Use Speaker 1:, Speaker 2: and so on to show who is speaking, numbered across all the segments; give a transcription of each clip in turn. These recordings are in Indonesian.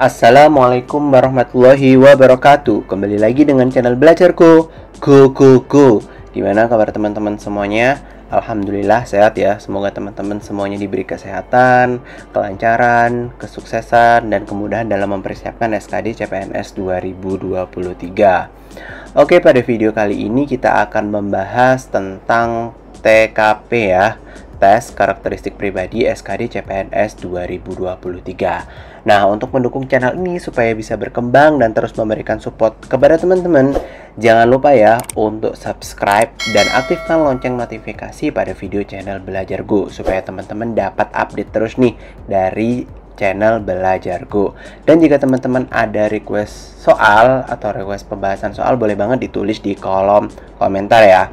Speaker 1: Assalamualaikum warahmatullahi wabarakatuh. Kembali lagi dengan channel belajarku. Go. Gimana kabar teman-teman semuanya? Alhamdulillah sehat ya. Semoga teman-teman semuanya diberi kesehatan, kelancaran, kesuksesan, dan kemudahan dalam mempersiapkan SKD CPNS 2023. Oke, pada video kali ini kita akan membahas tentang TKP ya, tes karakteristik pribadi SKD CPNS 2023. Nah, untuk mendukung channel ini supaya bisa berkembang dan terus memberikan support kepada teman-teman, jangan lupa ya untuk subscribe dan aktifkan lonceng notifikasi pada video channel Belajar Go supaya teman-teman dapat update terus nih dari channel Belajar Go. Dan jika teman-teman ada request soal atau request pembahasan soal, boleh banget ditulis di kolom komentar ya.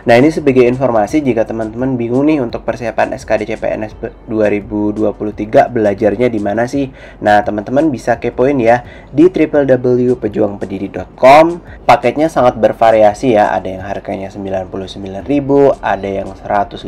Speaker 1: Nah, ini sebagai informasi jika teman-teman bingung nih untuk persiapan SKD CPNS 2023 belajarnya di mana sih? Nah, teman-teman bisa kepoin ya di www.pejuangpendiri.com. Paketnya sangat bervariasi ya, ada yang harganya 99.000, ada yang 150,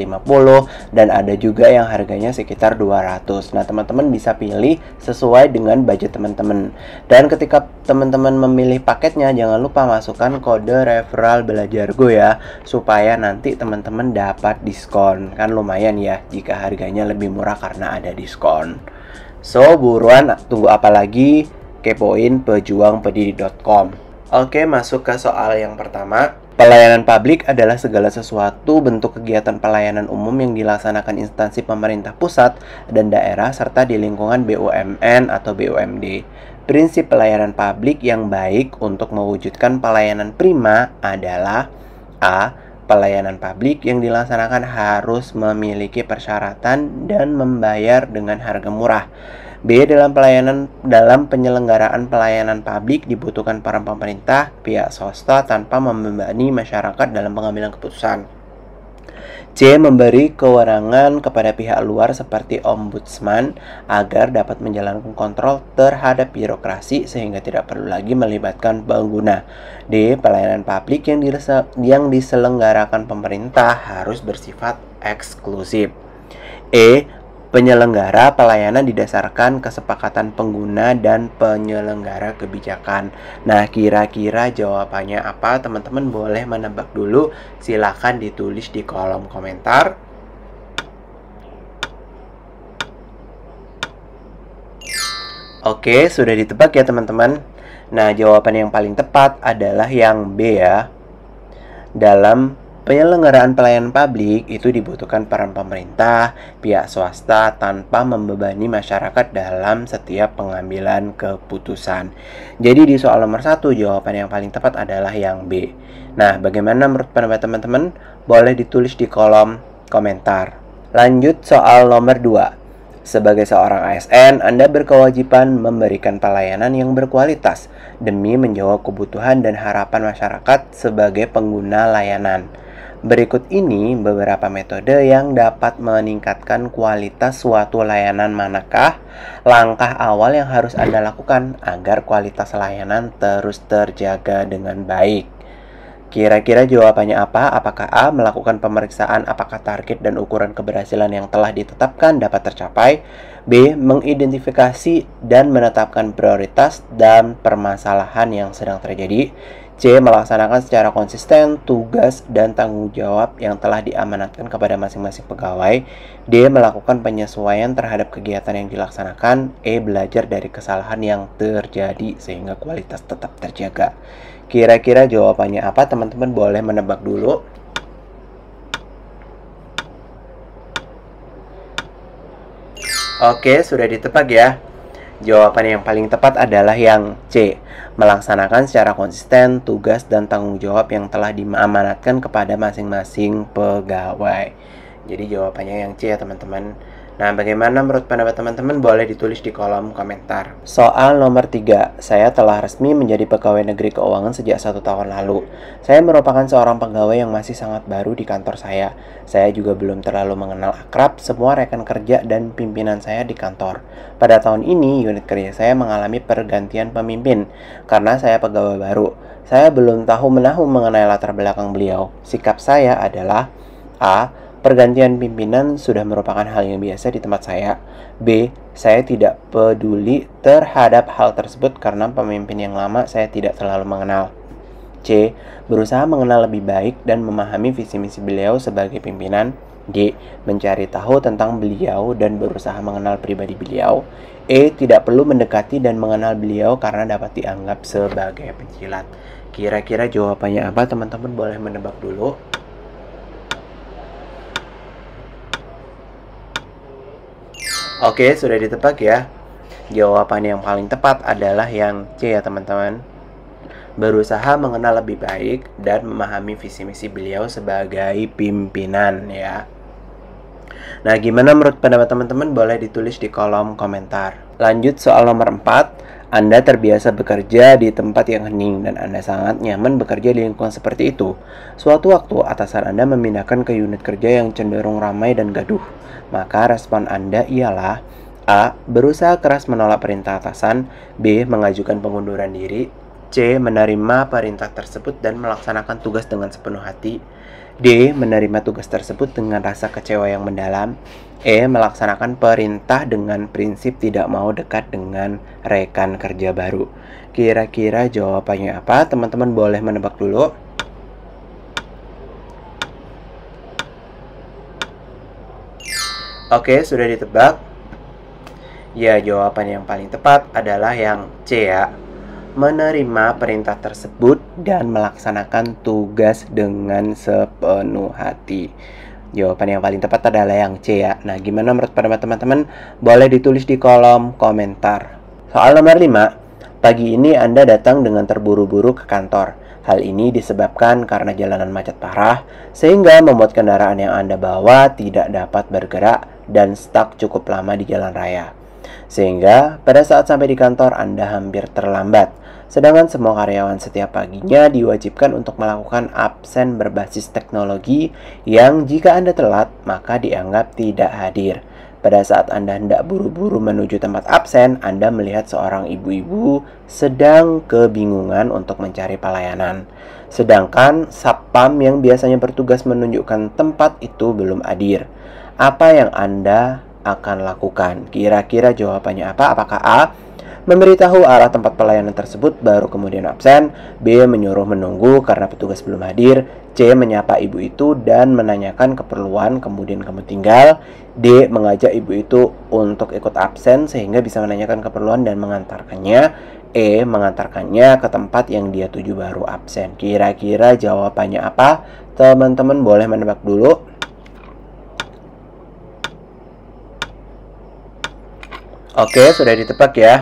Speaker 1: dan ada juga yang harganya sekitar 200. Nah, teman-teman bisa pilih sesuai dengan budget teman-teman. Dan ketika teman-teman memilih paketnya, jangan lupa masukkan kode referral Belajar Go ya, supaya nanti teman-teman dapat diskon. Kan lumayan ya jika harganya lebih murah karena ada diskon. So, buruan, tunggu apa lagi? Kepoin pejuangpendiri.com. Oke, masuk ke soal yang pertama. Pelayanan publik adalah segala sesuatu bentuk kegiatan pelayanan umum yang dilaksanakan instansi pemerintah pusat dan daerah serta di lingkungan BUMN atau BUMD. Prinsip pelayanan publik yang baik untuk mewujudkan pelayanan prima adalah A. Pelayanan publik yang dilaksanakan harus memiliki persyaratan dan membayar dengan harga murah. B. Dalam penyelenggaraan pelayanan publik dibutuhkan peran pemerintah, pihak swasta tanpa membebani masyarakat dalam pengambilan keputusan. C. Memberi kewenangan kepada pihak luar seperti ombudsman agar dapat menjalankan kontrol terhadap birokrasi sehingga tidak perlu lagi melibatkan pengguna. D. Pelayanan publik yang diselenggarakan pemerintah harus bersifat eksklusif. E. Penyelenggara pelayanan didasarkan kesepakatan pengguna dan penyelenggara kebijakan. Nah, kira-kira jawabannya apa? Teman-teman boleh menebak dulu. Silahkan ditulis di kolom komentar. Oke, sudah ditebak ya teman-teman. Nah, jawaban yang paling tepat adalah yang B ya. Dalam penyelenggaraan pelayanan publik itu dibutuhkan peran pemerintah, pihak swasta tanpa membebani masyarakat dalam setiap pengambilan keputusan. Jadi di soal nomor 1 jawaban yang paling tepat adalah yang B. Nah, bagaimana menurut pendapat teman-teman? Boleh ditulis di kolom komentar. Lanjut soal nomor 2. Sebagai seorang ASN, Anda berkewajiban memberikan pelayanan yang berkualitas demi menjawab kebutuhan dan harapan masyarakat sebagai pengguna layanan. Berikut ini beberapa metode yang dapat meningkatkan kualitas suatu layanan. Manakah langkah awal yang harus Anda lakukan agar kualitas layanan terus terjaga dengan baik? Kira-kira jawabannya apa? Apakah A. Melakukan pemeriksaan apakah target dan ukuran keberhasilan yang telah ditetapkan dapat tercapai? B. Mengidentifikasi dan menetapkan prioritas dan permasalahan yang sedang terjadi. C. Melaksanakan secara konsisten tugas dan tanggung jawab yang telah diamanatkan kepada masing-masing pegawai. D. Melakukan penyesuaian terhadap kegiatan yang dilaksanakan. E. Belajar dari kesalahan yang terjadi sehingga kualitas tetap terjaga. Kira-kira jawabannya apa? Teman-teman boleh menebak dulu. Oke, sudah ditebak ya. Jawaban yang paling tepat adalah yang C. Melaksanakan secara konsisten tugas dan tanggung jawab yang telah diamanatkan kepada masing-masing pegawai. Jadi jawabannya yang C ya teman-teman. Nah, bagaimana menurut pendapat teman-teman? Boleh ditulis di kolom komentar. Soal nomor 3. Saya telah resmi menjadi pegawai negeri keuangan sejak 1 tahun lalu. Saya merupakan seorang pegawai yang masih sangat baru di kantor saya. Saya juga belum terlalu mengenal akrab semua rekan kerja dan pimpinan saya di kantor. Pada tahun ini, unit kerja saya mengalami pergantian pemimpin. Karena saya pegawai baru, saya belum tahu menahu mengenai latar belakang beliau. Sikap saya adalah A. Pergantian pimpinan sudah merupakan hal yang biasa di tempat saya. B. Saya tidak peduli terhadap hal tersebut karena pemimpin yang lama saya tidak terlalu mengenal. C. Berusaha mengenal lebih baik dan memahami visi misi beliau sebagai pimpinan. D. Mencari tahu tentang beliau dan berusaha mengenal pribadi beliau. E. Tidak perlu mendekati dan mengenal beliau karena dapat dianggap sebagai penjilat. Kira-kira jawabannya apa? Teman-teman boleh menebak dulu. Oke, sudah ditebak ya. Jawaban yang paling tepat adalah yang C ya teman-teman. Berusaha mengenal lebih baik dan memahami visi misi beliau sebagai pimpinan ya. Nah, gimana menurut pendapat teman-teman? Boleh ditulis di kolom komentar. Lanjut soal nomor 4. Anda terbiasa bekerja di tempat yang hening dan Anda sangat nyaman bekerja di lingkungan seperti itu. Suatu waktu, atasan Anda memindahkan ke unit kerja yang cenderung ramai dan gaduh. Maka respon Anda ialah A. Berusaha keras menolak perintah atasan. B. Mengajukan pengunduran diri. C. Menerima perintah tersebut dan melaksanakan tugas dengan sepenuh hati. D. Menerima tugas tersebut dengan rasa kecewa yang mendalam. E. Melaksanakan perintah dengan prinsip tidak mau dekat dengan rekan kerja baru. Kira-kira jawabannya apa? Teman-teman boleh menebak dulu. Oke, sudah ditebak. Ya, jawaban yang paling tepat adalah yang C ya. Menerima perintah tersebut dan melaksanakan tugas dengan sepenuh hati. Jawaban yang paling tepat adalah yang C ya. Nah, gimana menurut pendapat teman-teman? Boleh ditulis di kolom komentar. Soal nomor 5. Pagi ini Anda datang dengan terburu-buru ke kantor. Hal ini disebabkan karena jalanan macet parah, sehingga membuat kendaraan yang Anda bawa tidak dapat bergerak dan stuck cukup lama di jalan raya. Sehingga pada saat sampai di kantor Anda hampir terlambat. Sedangkan semua karyawan setiap paginya diwajibkan untuk melakukan absen berbasis teknologi yang jika Anda telat maka dianggap tidak hadir. Pada saat Anda hendak buru-buru menuju tempat absen, Anda melihat seorang ibu-ibu sedang kebingungan untuk mencari pelayanan. Sedangkan Satpam yang biasanya bertugas menunjukkan tempat itu belum hadir. Apa yang Anda akan lakukan? Kira-kira jawabannya apa? Apakah A. Memberitahu arah tempat pelayanan tersebut baru kemudian absen. B. Menyuruh menunggu karena petugas belum hadir. C. Menyapa ibu itu dan menanyakan keperluan kemudian kamu tinggal. D. Mengajak ibu itu untuk ikut absen sehingga bisa menanyakan keperluan dan mengantarkannya. E. Mengantarkannya ke tempat yang dia tuju baru absen. Kira-kira jawabannya apa? Teman-teman boleh menebak dulu. Oke, sudah ditebak ya.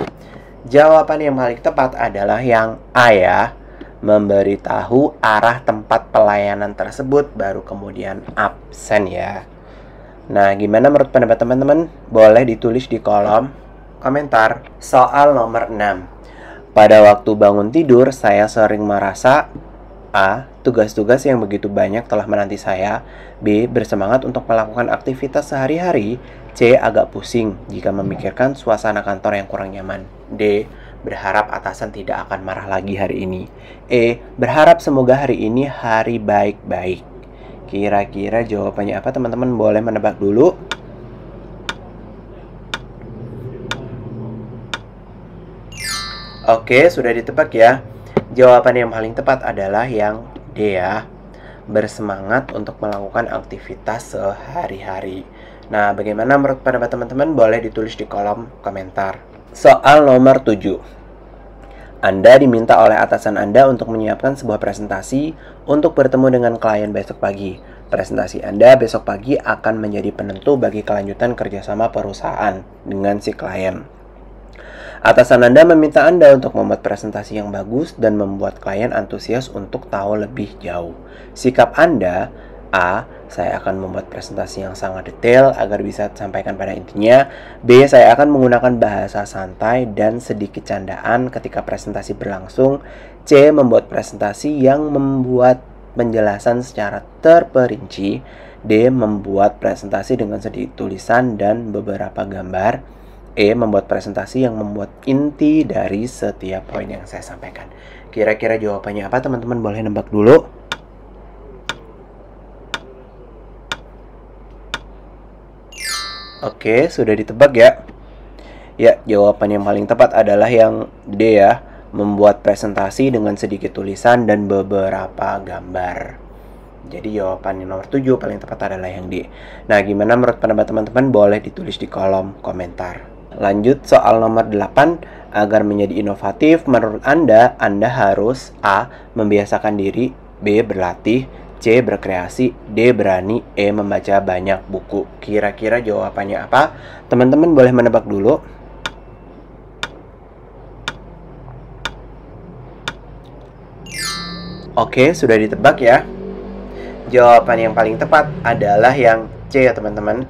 Speaker 1: Jawaban yang paling tepat adalah yang A ya. Memberitahu arah tempat pelayanan tersebut baru kemudian absen ya. Nah, gimana menurut pendapat teman-teman? Boleh ditulis di kolom komentar. Soal nomor 6. Pada waktu bangun tidur, saya sering merasa A. Tugas-tugas yang begitu banyak telah menanti saya. B. Bersemangat untuk melakukan aktivitas sehari-hari. C. Agak pusing jika memikirkan suasana kantor yang kurang nyaman. D. Berharap atasan tidak akan marah lagi hari ini. E. Berharap semoga hari ini hari baik-baik. Kira-kira jawabannya apa teman-teman? Boleh menebak dulu. Oke, sudah ditebak ya. Jawaban yang paling tepat adalah yang D ya. Bersemangat untuk melakukan aktivitas sehari-hari. Nah, bagaimana menurut pendapat teman-teman? Boleh ditulis di kolom komentar. Soal nomor 7. Anda diminta oleh atasan Anda untuk menyiapkan sebuah presentasi untuk bertemu dengan klien besok pagi. Presentasi Anda besok pagi akan menjadi penentu bagi kelanjutan kerjasama perusahaan dengan si klien. Atasan Anda meminta Anda untuk membuat presentasi yang bagus dan membuat klien antusias untuk tahu lebih jauh. Sikap Anda, A. Saya akan membuat presentasi yang sangat detail agar bisa disampaikan pada intinya. B. Saya akan menggunakan bahasa santai dan sedikit candaan ketika presentasi berlangsung. C. Membuat presentasi yang membuat penjelasan secara terperinci. D. Membuat presentasi dengan sedikit tulisan dan beberapa gambar. E. Membuat presentasi yang membuat inti dari setiap poin yang saya sampaikan. Kira-kira jawabannya apa teman-teman? Boleh nebak dulu. Oke, sudah ditebak ya? Ya, jawaban yang paling tepat adalah yang D ya, membuat presentasi dengan sedikit tulisan dan beberapa gambar. Jadi jawaban yang nomor 7 paling tepat adalah yang D. Nah, gimana menurut pendapat teman-teman? Boleh ditulis di kolom komentar. Lanjut soal nomor 8. Agar menjadi inovatif, menurut Anda harus A. Membiasakan diri, B. Berlatih, C. Berkreasi, D. Berani, E. Membaca banyak buku. Kira-kira jawabannya apa? Teman-teman boleh menebak dulu. Oke, sudah ditebak ya. Jawaban yang paling tepat adalah yang C ya teman-teman,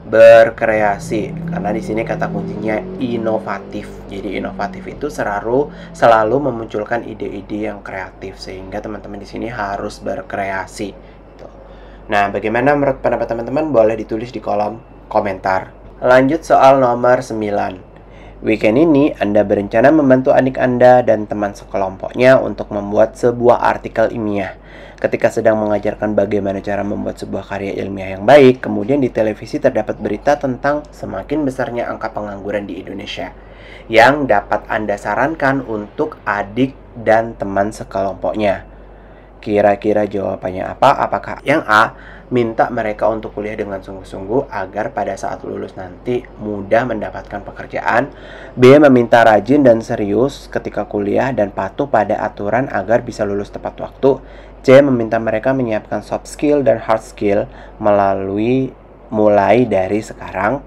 Speaker 1: berkreasi. Karena di sini kata kuncinya inovatif. Jadi inovatif itu selalu memunculkan ide-ide yang kreatif, sehingga teman-teman di sini harus berkreasi. Nah, bagaimana menurut pendapat teman-teman? Boleh ditulis di kolom komentar. Lanjut soal nomor 9. Weekend ini, Anda berencana membantu adik Anda dan teman sekelompoknya untuk membuat sebuah artikel ilmiah. Ketika sedang mengajarkan bagaimana cara membuat sebuah karya ilmiah yang baik, kemudian di televisi terdapat berita tentang semakin besarnya angka pengangguran di Indonesia, yang dapat Anda sarankan untuk adik dan teman sekelompoknya. Kira-kira jawabannya apa? Apakah yang A, minta mereka untuk kuliah dengan sungguh-sungguh agar pada saat lulus nanti mudah mendapatkan pekerjaan, B, meminta rajin dan serius ketika kuliah dan patuh pada aturan agar bisa lulus tepat waktu, C, meminta mereka menyiapkan soft skill dan hard skill mulai dari sekarang,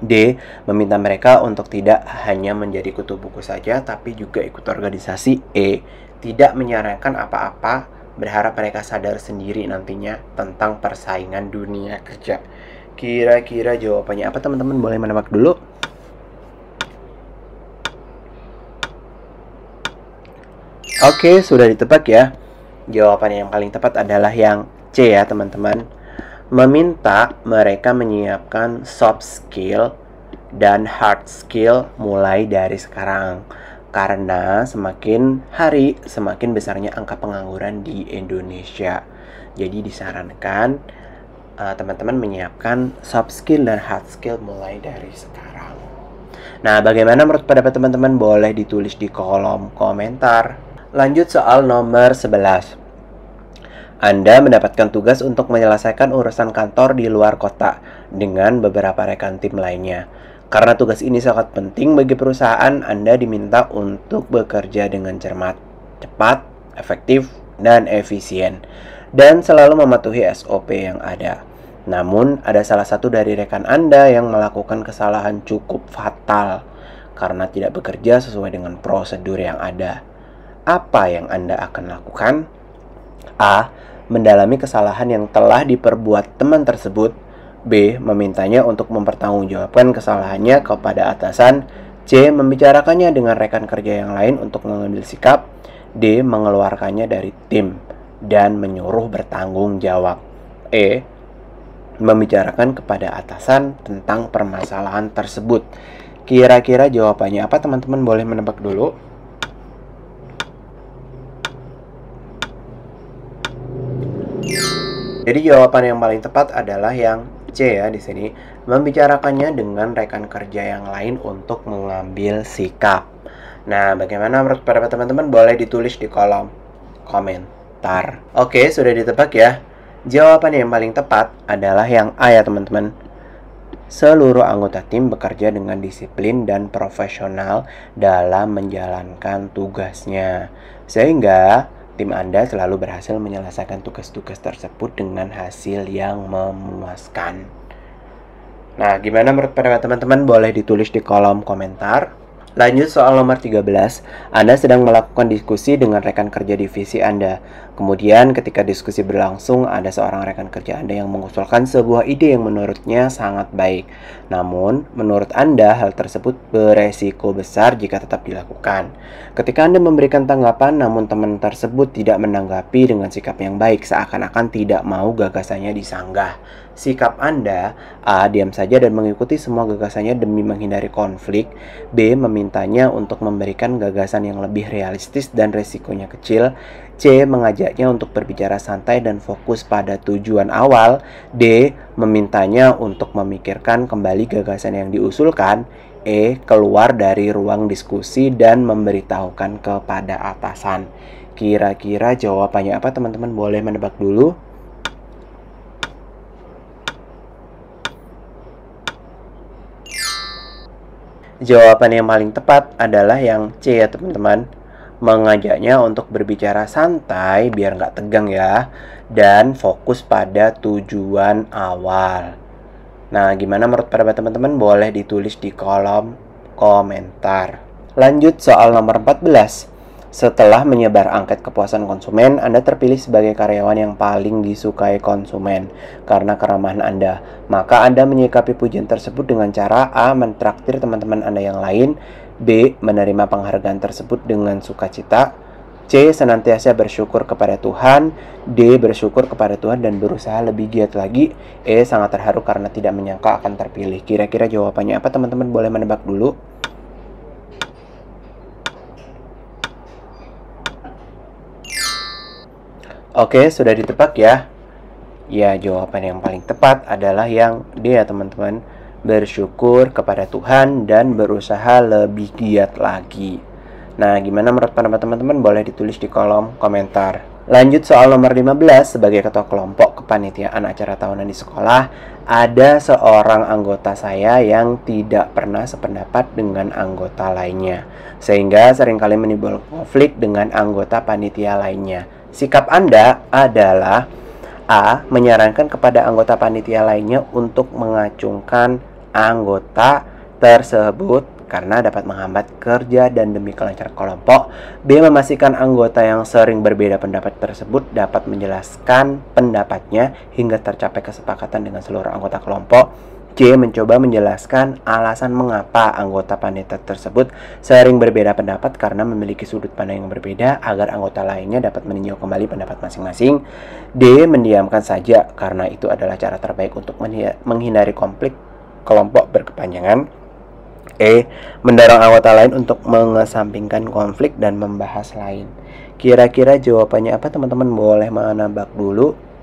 Speaker 1: D, meminta mereka untuk tidak hanya menjadi kutu buku saja tapi juga ikut organisasi, E, tidak menyarankan apa-apa, berharap mereka sadar sendiri nantinya tentang persaingan dunia kerja. Kira-kira jawabannya apa teman-teman? Boleh menebak dulu. Oke, sudah ditebak ya. Jawaban yang paling tepat adalah yang C ya teman-teman. Meminta mereka menyiapkan soft skill dan hard skill mulai dari sekarang. Karena semakin hari semakin besarnya angka pengangguran di Indonesia. Jadi disarankan teman-teman menyiapkan soft skill dan hard skill mulai dari sekarang. Nah, bagaimana menurut pendapat teman-teman? Boleh ditulis di kolom komentar. Lanjut soal nomor 11. Anda mendapatkan tugas untuk menyelesaikan urusan kantor di luar kota dengan beberapa rekan tim lainnya. Karena tugas ini sangat penting bagi perusahaan, Anda diminta untuk bekerja dengan cermat, cepat, efektif, dan efisien, dan selalu mematuhi SOP yang ada. Namun, ada salah satu dari rekan Anda yang melakukan kesalahan cukup fatal karena tidak bekerja sesuai dengan prosedur yang ada. Apa yang Anda akan lakukan? A. Mendalami kesalahan yang telah diperbuat teman tersebut. B. Memintanya untuk mempertanggungjawabkan kesalahannya kepada atasan. C. Membicarakannya dengan rekan kerja yang lain untuk mengambil sikap. D. Mengeluarkannya dari tim dan menyuruh bertanggung jawab. E. Membicarakan kepada atasan tentang permasalahan tersebut. Kira-kira jawabannya apa teman-teman? Boleh menebak dulu. Jadi jawaban yang paling tepat adalah yang C ya di sini, membicarakannya dengan rekan kerja yang lain untuk mengambil sikap. Nah, bagaimana menurut pendapat teman-teman? Boleh ditulis di kolom komentar. Oke, sudah ditebak ya. Jawaban yang paling tepat adalah yang A ya teman-teman. Seluruh anggota tim bekerja dengan disiplin dan profesional dalam menjalankan tugasnya, sehingga tim Anda selalu berhasil menyelesaikan tugas-tugas tersebut dengan hasil yang memuaskan. Nah, gimana menurut pendapat teman-teman? Boleh ditulis di kolom komentar. Lanjut soal nomor 13. Anda sedang melakukan diskusi dengan rekan kerja divisi Anda. Kemudian ketika diskusi berlangsung, ada seorang rekan kerja Anda yang mengusulkan sebuah ide yang menurutnya sangat baik. Namun, menurut Anda hal tersebut beresiko besar jika tetap dilakukan. Ketika Anda memberikan tanggapan, namun teman tersebut tidak menanggapi dengan sikap yang baik, seakan-akan tidak mau gagasannya disanggah. Sikap Anda, A. Diam saja dan mengikuti semua gagasannya demi menghindari konflik. B. Memintanya untuk memberikan gagasan yang lebih realistis dan resikonya kecil. C. C. Mengajaknya untuk berbicara santai dan fokus pada tujuan awal. D. Memintanya untuk memikirkan kembali gagasan yang diusulkan. E. Keluar dari ruang diskusi dan memberitahukan kepada atasan. Kira-kira jawabannya apa teman-teman? Boleh menebak dulu. Jawaban yang paling tepat adalah yang C ya teman-teman. Mengajaknya untuk berbicara santai biar nggak tegang ya, dan fokus pada tujuan awal. Nah, gimana menurut para teman-teman? Boleh ditulis di kolom komentar. Lanjut soal nomor 14. Setelah menyebar angket kepuasan konsumen, Anda terpilih sebagai karyawan yang paling disukai konsumen karena keramahan Anda. Maka Anda menyikapi pujian tersebut dengan cara A. Mentraktir teman-teman Anda yang lain. B. Menerima penghargaan tersebut dengan sukacita. C. Senantiasa bersyukur kepada Tuhan. D. Bersyukur kepada Tuhan dan berusaha lebih giat lagi. E. Sangat terharu karena tidak menyangka akan terpilih. Kira-kira jawabannya apa teman-teman? Boleh menebak dulu. Oke, sudah ditebak ya? Ya, jawaban yang paling tepat adalah yang D ya teman-teman. Bersyukur kepada Tuhan dan berusaha lebih giat lagi. Nah, gimana menurut pendapat teman-teman? Boleh ditulis di kolom komentar. Lanjut soal nomor 15. Sebagai ketua kelompok kepanitiaan acara tahunan di sekolah, ada seorang anggota saya yang tidak pernah sependapat dengan anggota lainnya, sehingga seringkali menimbulkan konflik dengan anggota panitia lainnya. Sikap Anda adalah A. Menyarankan kepada anggota panitia lainnya untuk mengacungkan anggota tersebut karena dapat menghambat kerja dan demi kelancaran kelompok. B. Memastikan anggota yang sering berbeda pendapat tersebut dapat menjelaskan pendapatnya hingga tercapai kesepakatan dengan seluruh anggota kelompok. C. Mencoba menjelaskan alasan mengapa anggota panitia tersebut sering berbeda pendapat karena memiliki sudut pandang yang berbeda agar anggota lainnya dapat meninjau kembali pendapat masing-masing. D. Mendiamkan saja karena itu adalah cara terbaik untuk menghindari konflik kelompok berkepanjangan. E. Mendorong anggota lain untuk mengesampingkan konflik dan membahas lain. Kira-kira jawabannya apa teman-teman? Boleh menebak dulu.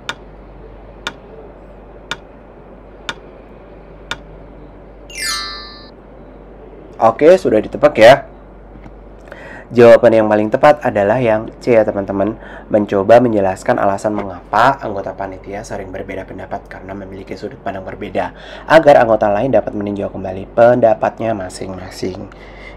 Speaker 1: Oke, sudah ditebak ya. Jawaban yang paling tepat adalah yang C ya teman-teman. Mencoba menjelaskan alasan mengapa anggota panitia sering berbeda pendapat karena memiliki sudut pandang berbeda agar anggota lain dapat meninjau kembali pendapatnya masing-masing.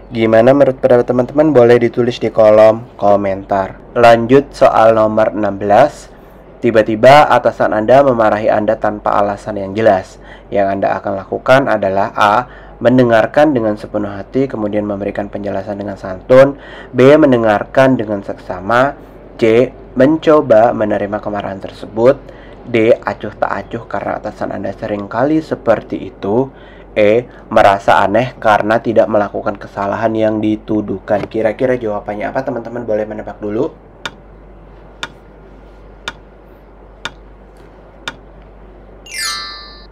Speaker 1: Gimana menurut pendapat teman-teman? Boleh ditulis di kolom komentar. Lanjut soal nomor 16. Tiba-tiba atasan Anda memarahi Anda tanpa alasan yang jelas. Yang Anda akan lakukan adalah A. Mendengarkan dengan sepenuh hati, kemudian memberikan penjelasan dengan santun. B. Mendengarkan dengan seksama. C. Mencoba menerima kemarahan tersebut. D. Acuh tak acuh karena atasan Anda seringkali seperti itu. E. Merasa aneh karena tidak melakukan kesalahan yang dituduhkan. Kira-kira jawabannya apa teman-teman? Boleh menebak dulu.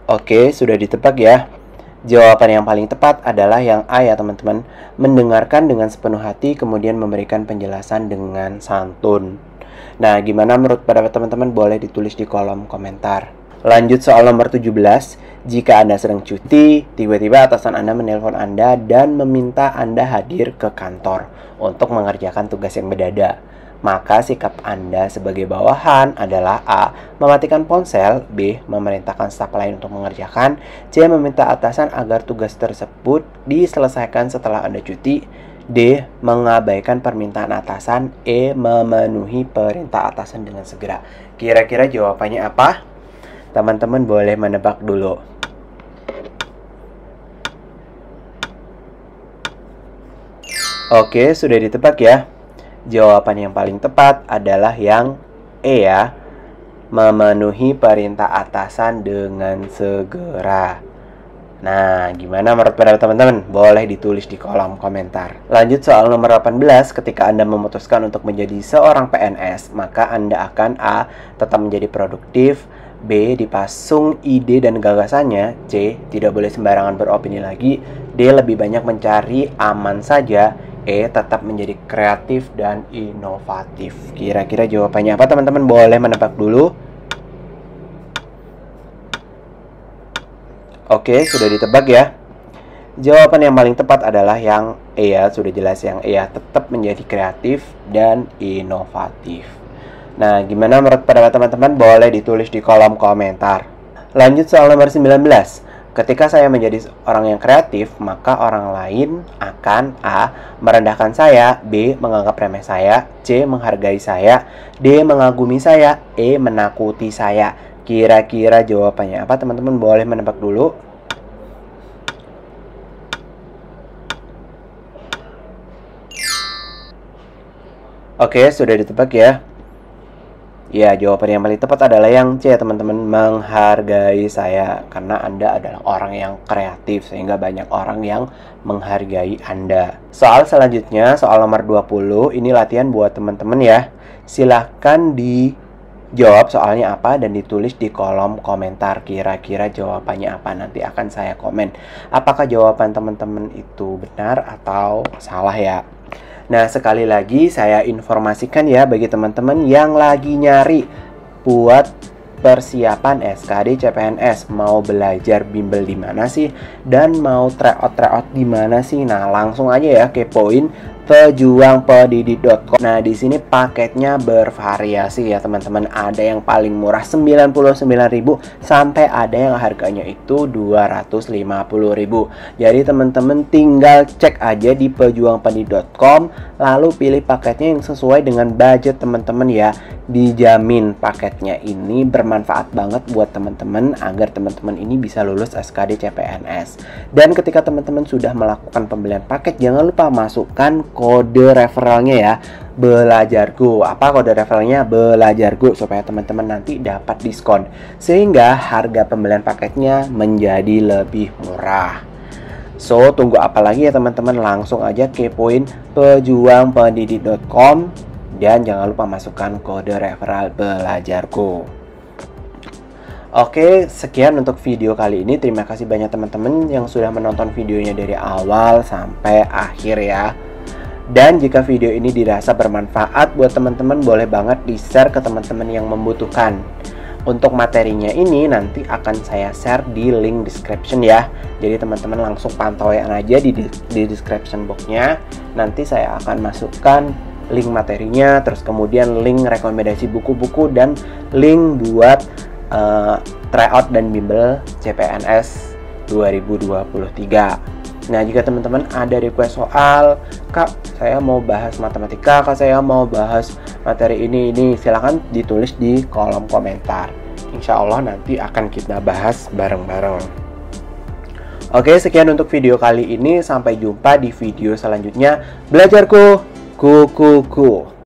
Speaker 1: Oke, sudah ditebak ya. Jawaban yang paling tepat adalah yang A ya teman-teman. Mendengarkan dengan sepenuh hati kemudian memberikan penjelasan dengan santun. Nah, gimana menurut pendapat teman-teman? Boleh ditulis di kolom komentar. Lanjut soal nomor 17. Jika Anda sedang cuti, tiba-tiba atasan Anda menelpon Anda dan meminta Anda hadir ke kantor untuk mengerjakan tugas yang mendadak. Maka sikap Anda sebagai bawahan adalah A. Mematikan ponsel. B. Memerintahkan staf lain untuk mengerjakan. C. Meminta atasan agar tugas tersebut diselesaikan setelah Anda cuti. D. Mengabaikan permintaan atasan. E. Memenuhi perintah atasan dengan segera. Kira-kira jawabannya apa? Teman-teman boleh menebak dulu. Oke, sudah ditebak ya. Jawaban yang paling tepat adalah yang E ya. Memenuhi perintah atasan dengan segera. Nah, gimana menurut pendapat teman-teman? Boleh ditulis di kolom komentar. Lanjut soal nomor 18. Ketika Anda memutuskan untuk menjadi seorang PNS, maka Anda akan A. Tetap menjadi produktif. B. Dipasung ide dan gagasannya. C. Tidak boleh sembarangan beropini lagi. D. Lebih banyak mencari aman saja. E. Tetap menjadi kreatif dan inovatif. Kira-kira jawabannya apa teman-teman? Boleh menebak dulu. Oke, sudah ditebak ya. Jawaban yang paling tepat adalah yang E ya, sudah jelas yang E ya, tetap menjadi kreatif dan inovatif. Nah, gimana menurut pendapat teman-teman? Boleh ditulis di kolom komentar. Lanjut soal nomor 19. Ketika saya menjadi orang yang kreatif, maka orang lain akan A. merendahkan saya, B. menganggap remeh saya, C. menghargai saya, D. mengagumi saya, E. menakuti saya. Kira-kira jawabannya apa teman-teman? Boleh menebak dulu. Oke, sudah ditebak ya. Ya, jawaban yang paling tepat adalah yang C, teman-teman, menghargai saya. Karena Anda adalah orang yang kreatif, sehingga banyak orang yang menghargai Anda. Soal selanjutnya, soal nomor 20, ini latihan buat teman-teman ya. Silahkan dijawab soalnya apa dan ditulis di kolom komentar. Kira-kira jawabannya apa, nanti akan saya komen. Apakah jawaban teman-teman itu benar atau salah ya? Nah, sekali lagi saya informasikan ya bagi teman-teman yang lagi nyari buat persiapan SKD CPNS, mau belajar bimbel di mana sih dan mau tryout di mana sih. Nah, langsung aja ya kepoin pejuangpendidik.com. Nah, di sini paketnya bervariasi ya teman-teman. Ada yang paling murah 99.000 sampai ada yang harganya itu 250.000. Jadi teman-teman tinggal cek aja di pejuangpendidik.com lalu pilih paketnya yang sesuai dengan budget teman-teman ya. Dijamin paketnya ini bermanfaat banget buat teman-teman agar teman-teman ini bisa lulus SKD CPNS. Dan ketika teman-teman sudah melakukan pembelian paket, jangan lupa masukkan kode referralnya ya, Belajarku. Apa kode referralnya? Belajarku, supaya teman-teman nanti dapat diskon sehingga harga pembelian paketnya menjadi lebih murah. So, tunggu apa lagi ya teman-teman? Langsung aja kepoin pejuangpendidik.com dan jangan lupa masukkan kode referral Belajarku. Oke, sekian untuk video kali ini. Terima kasih banyak teman-teman yang sudah menonton videonya dari awal sampai akhir ya. Dan jika video ini dirasa bermanfaat buat teman-teman, boleh banget di-share ke teman-teman yang membutuhkan. Untuk materinya ini nanti akan saya share di link description ya. Jadi teman-teman langsung pantauin aja di description boxnya. Nanti saya akan masukkan link materinya, terus kemudian link rekomendasi buku-buku dan link buat tryout dan bimbel CPNS 2023. Nah, jika teman-teman ada request soal, Kak, saya mau bahas matematika, Kak, saya mau bahas materi ini, silahkan ditulis di kolom komentar. Insya Allah nanti akan kita bahas bareng-bareng. Oke, sekian untuk video kali ini. Sampai jumpa di video selanjutnya. Belajarku, ku.